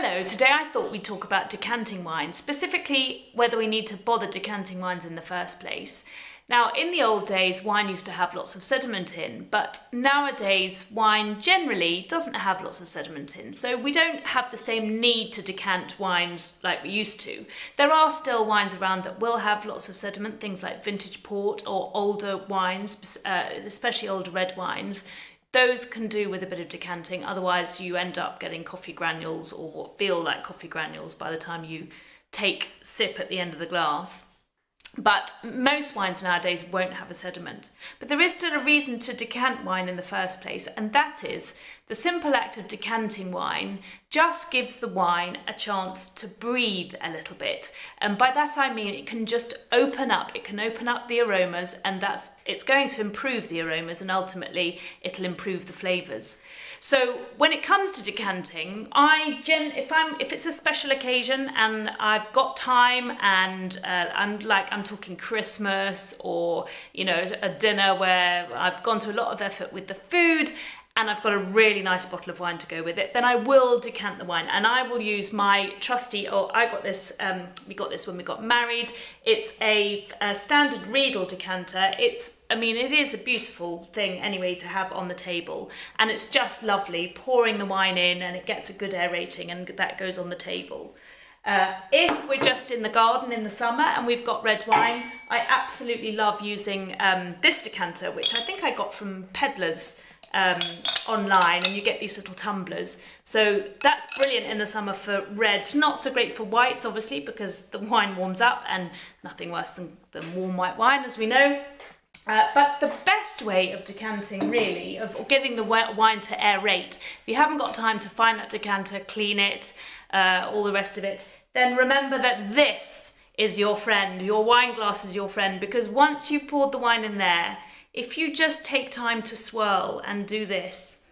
Hello, today I thought we'd talk about decanting wine, specifically whether we need to bother decanting wines in the first place. Now, in the old days, wine used to have lots of sediment in, but nowadays wine generally doesn't have lots of sediment in, so we don't have the same need to decant wines like we used to. There are still wines around that will have lots of sediment, things like vintage port or older wines, especially older red wines. Those can do with a bit of decanting, otherwise you end up getting coffee granules or what feel like coffee granules by the time you take a sip at the end of the glass. But most wines nowadays won't have a sediment. But there is still a reason to decant wine in the first place, and that is the simple act of decanting wine just gives the wine a chance to breathe a little bit. And by that I mean it can just open up, it can open up the aromas, and it's going to improve the aromas, and ultimately it'll improve the flavours. So when it comes to decanting, if it's a special occasion and I've got time and I'm talking Christmas or a dinner where I've gone to a lot of effort with the food and I've got a really nice bottle of wine to go with it, then I will decant the wine, and I will use my trusty, I got this, we got this when we got married. It's a standard Riedel decanter. It is a beautiful thing anyway to have on the table, and it's just lovely, pouring the wine in and it gets a good aerating and that goes on the table. If we're just in the garden in the summer and we've got red wine, I absolutely love using this decanter, which I think I got from Peddlers online, and you get these little tumblers. So that's brilliant in the summer for reds, not so great for whites obviously because the wine warms up, and nothing worse than warm white wine, as we know. But the best way of decanting, really, of getting the wine to aerate, if you haven't got time to find that decanter, clean it, all the rest of it, then remember that this is your friend. Your wine glass is your friend, because once you've poured the wine in there, if you just take time to swirl and do this,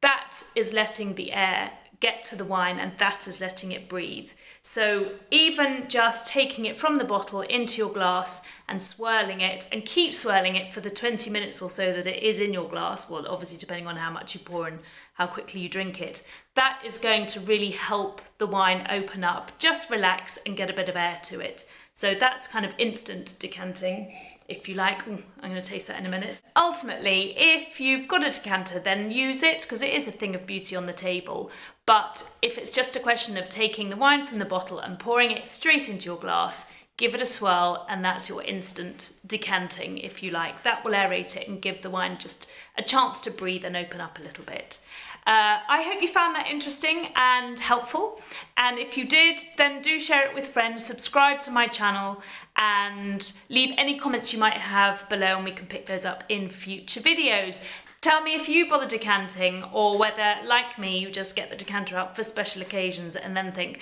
that is letting the air get to the wine, and that is letting it breathe. So even just taking it from the bottle into your glass and swirling it, and keep swirling it for the 20 minutes or so that it is in your glass, well obviously depending on how much you pour and how quickly you drink it, that is going to really help the wine open up, just relax and get a bit of air to it. So that's kind of instant decanting, if you like. Ooh, I'm going to taste that in a minute. Ultimately, if you've got a decanter, then use it, because it is a thing of beauty on the table. But if it's just a question of taking the wine from the bottle and pouring it straight into your glass, give it a swirl, and that's your instant decanting, if you like. That will aerate it and give the wine just a chance to breathe and open up a little bit. I hope you found that interesting and helpful, and if you did, then do share it with friends, subscribe to my channel, and leave any comments you might have below, and we can pick those up in future videos. Tell me if you bother decanting, or whether, like me, you just get the decanter out for special occasions and then think,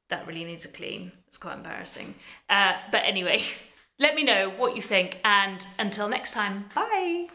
that really needs a clean. It's quite embarrassing. But anyway, let me know what you think, and until next time, bye!